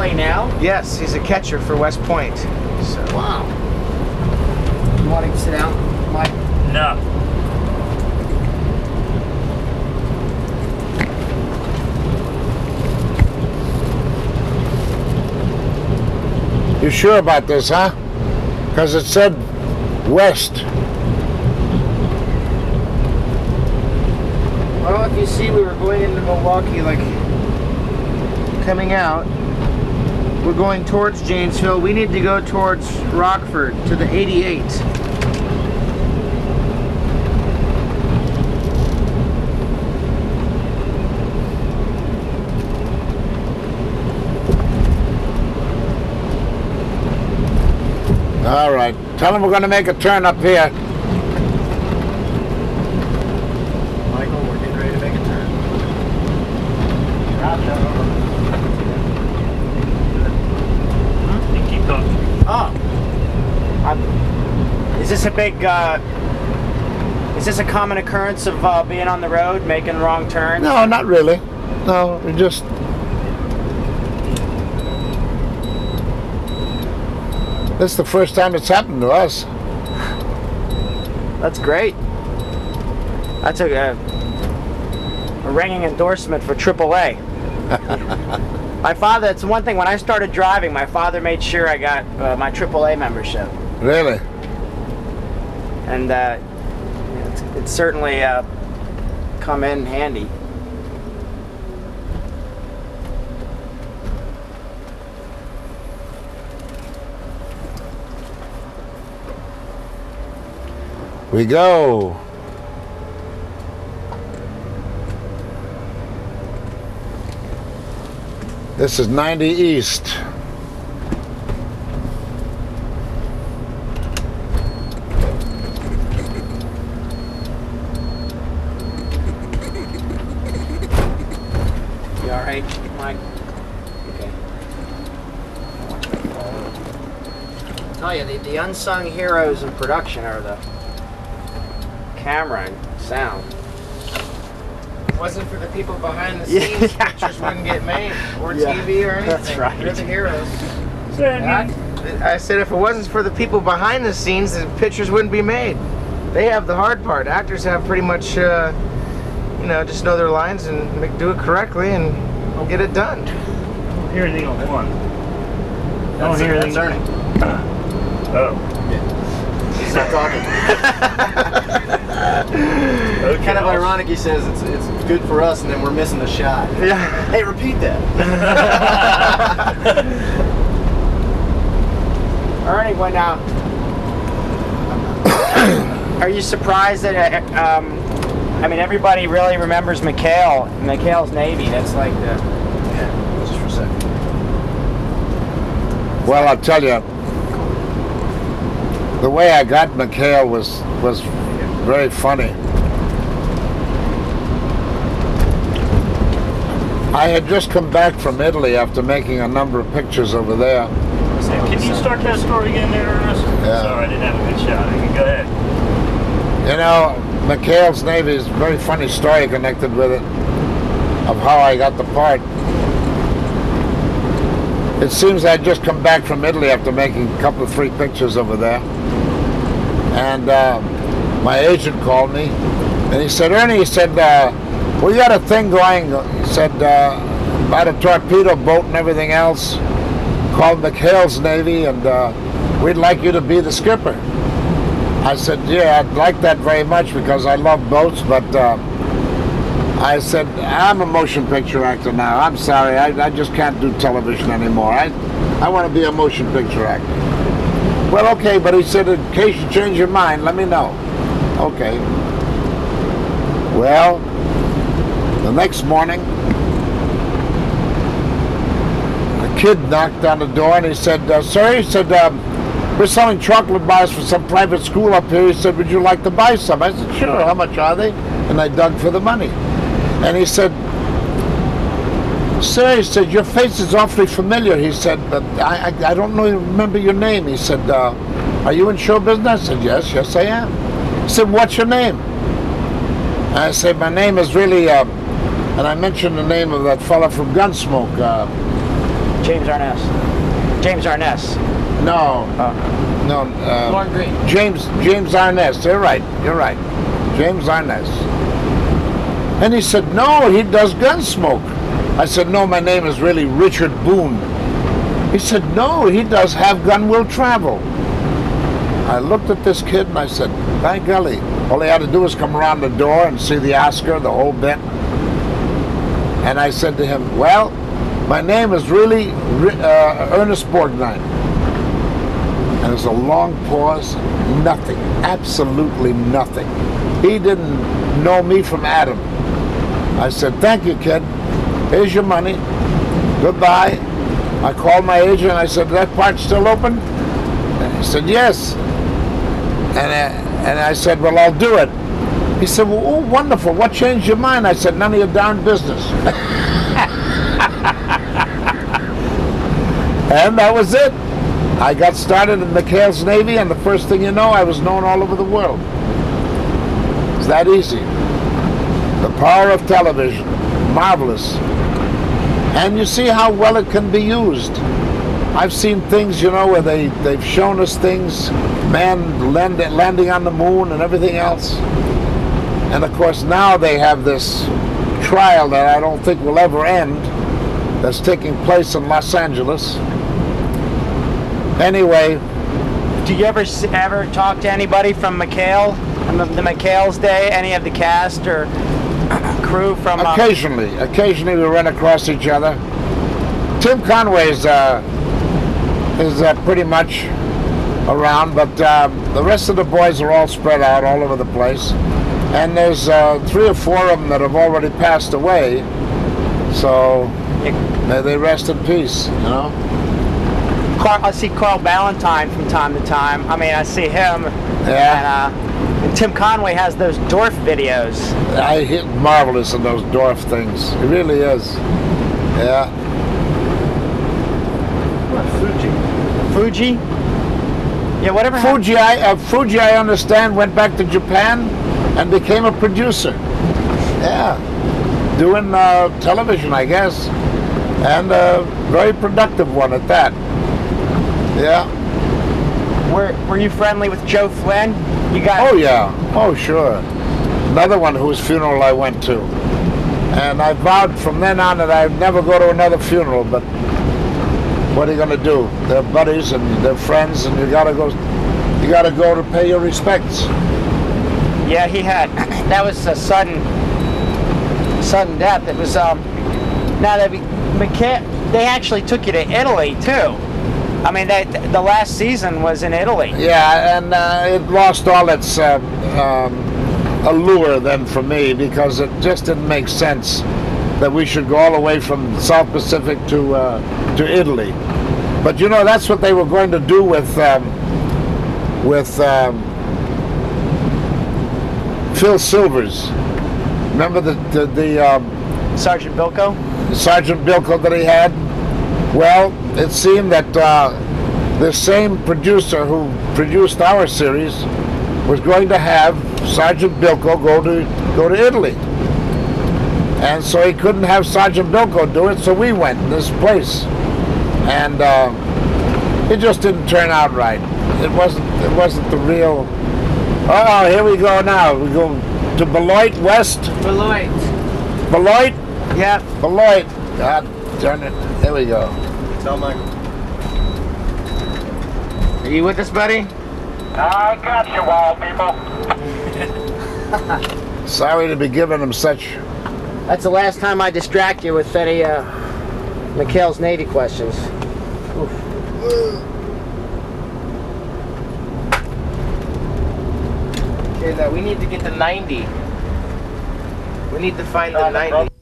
play now? Yes, he's a catcher for West Point. So. Wow. You want to sit down, Mike? No. You sure about this, huh? Because it said west. Well, if you see, we were going into Milwaukee, like coming out. We're going towards Janesville. We need to go towards Rockford to the 88. All right. Tell them we're going to make a turn up here. Michael, we're getting ready to make a turn. You keep going. Oh. Is this a big, is this a common occurrence of being on the road, making wrong turns? No, not really. No, we just... This is the first time it's happened to us. That's great. That's a ringing endorsement for AAA. My father, it's one thing, when I started driving, my father made sure I got my AAA membership. Really? And it's certainly come in handy. We go. This is 90 East. You all right, Mike? Okay. I tell you, the unsung heroes in production are the camera and sound. If it wasn't for the people behind the scenes, pictures wouldn't get made, or TV or anything. That's right. They're the heroes. Sandy. I said if it wasn't for the people behind the scenes, the pictures wouldn't be made. They have the hard part. Actors have pretty much, just know their lines and do it correctly and get it done. I don't hear anything on one. I don't hear anything. That's Ernie. Oh. He's not talking. Okay. Kind of ironic, he says it's good for us, and then we're missing the shot. Yeah. Hey, repeat that. Ernie, when are you surprised that everybody really remembers McHALE'S Navy? That's like the Just for a second. Well, I'll tell you, the way I got McHale was very funny. I had just come back from Italy after making a number of pictures over there. Can you start that story again there, Ernest? Yeah. Sorry, I didn't have a good shot. You can go ahead. You know, McHALE'S Navy is a very funny story connected with it, of how I got the part. It seems I'd just come back from Italy after making a couple of 3 pictures over there. And my agent called me, and he said, Ernie, he said, we got a thing going, he said, about a torpedo boat and everything else, called McHALE'S Navy, and we'd like you to be the skipper. I said, yeah, I'd like that very much because I love boats, but I said, I'm a motion picture actor now. I'm sorry, I just can't do television anymore. I want to be a motion picture actor. Well, okay, but he said, in case you change your mind, let me know. Okay. Well, the next morning, the kid knocked on the door and he said, sir, he said, we're selling chocolate bars for some private school up here. He said, would you like to buy some? I said, sure, how much are they? And I dug for the money. And he said, sir, he said, your face is awfully familiar. He said, but I don't remember your name. He said, are you in show business? I said, yes, I am. He said, what's your name? And I said, my name is really, and I mentioned the name of that fella from Gunsmoke, James Arness. James Arness. No. No. Lauren Green. James Arness. You're right. James Arness. And he said, no, he does Gunsmoke. I said, no, my name is really Richard Boone. He said, no, he does Have Gun Will Travel. I looked at this kid and I said, by golly, all he had to do was come around the door and see the Oscar, the whole bit. And I said to him, well, my name is really Ernest Borgnine. And there's a long pause, nothing, absolutely nothing. He didn't know me from Adam. I said, thank you, kid. Here's your money. Goodbye. I called my agent and I said, that part's still open? And he said, yes. And I said, well, I'll do it. He said, well, oh, wonderful. What changed your mind? I said, none of your darn business. And that was it. I got started in McHALE'S Navy, and the first thing you know, I was known all over the world. It's that easy. The power of television, marvelous. And you see how well it can be used. I've seen things, you know, where they've shown us things, man landing on the moon and everything else. And of course now they have this trial that I don't think will ever end, that's taking place in Los Angeles. Anyway. Do you ever talk to anybody from McHALE, the McHALE's day, any of the cast or crew from... Occasionally we run across each other. Tim Conway is pretty much around, but the rest of the boys are all spread out all over the place. And there's 3 or 4 of them that have already passed away, so may they rest in peace, you know? I see Carl Ballantine from time to time. I mean, I see him. Yeah. And Tim Conway has those Dorf videos. He's marvelous in those Dorf things. He really is. Yeah. Fuji? Yeah, whatever. Fuji, I understand, went back to Japan and became a producer. Yeah. Doing television, I guess. And a very productive one at that. Yeah. Were you friendly with Joe Flynn? You got... Oh yeah. Oh sure. Another one whose funeral I went to. And I vowed from then on that I'd never go to another funeral, but what are you gonna do? They're buddies and they're friends, and you gotta go to pay your respects. Yeah, he had. That was a sudden death. It was now they actually took you to Italy too. I mean, the last season was in Italy. Yeah, and it lost all its allure then for me, because it just didn't make sense that we should go all the way from South Pacific to Italy. But you know, that's what they were going to do with Phil Silvers. Remember the Sergeant Bilko? Sergeant Bilko that he had? Well, it seemed that the same producer who produced our series was going to have Sergeant Bilko go to Italy. And so he couldn't have Sergeant Bilko do it, so we went in this place. And it just didn't turn out right. It wasn't the real... Oh, here we go now. We go to Beloit West. Beloit. Beloit? Yeah. Beloit. God darn it. There we go. Tell Michael. Are you with us, buddy? I got you all, people. Sorry to be giving him such... That's the last time I distract you with any McHALE'S Navy questions. Oof. Okay, now we need to get to 90. We need to find the 90.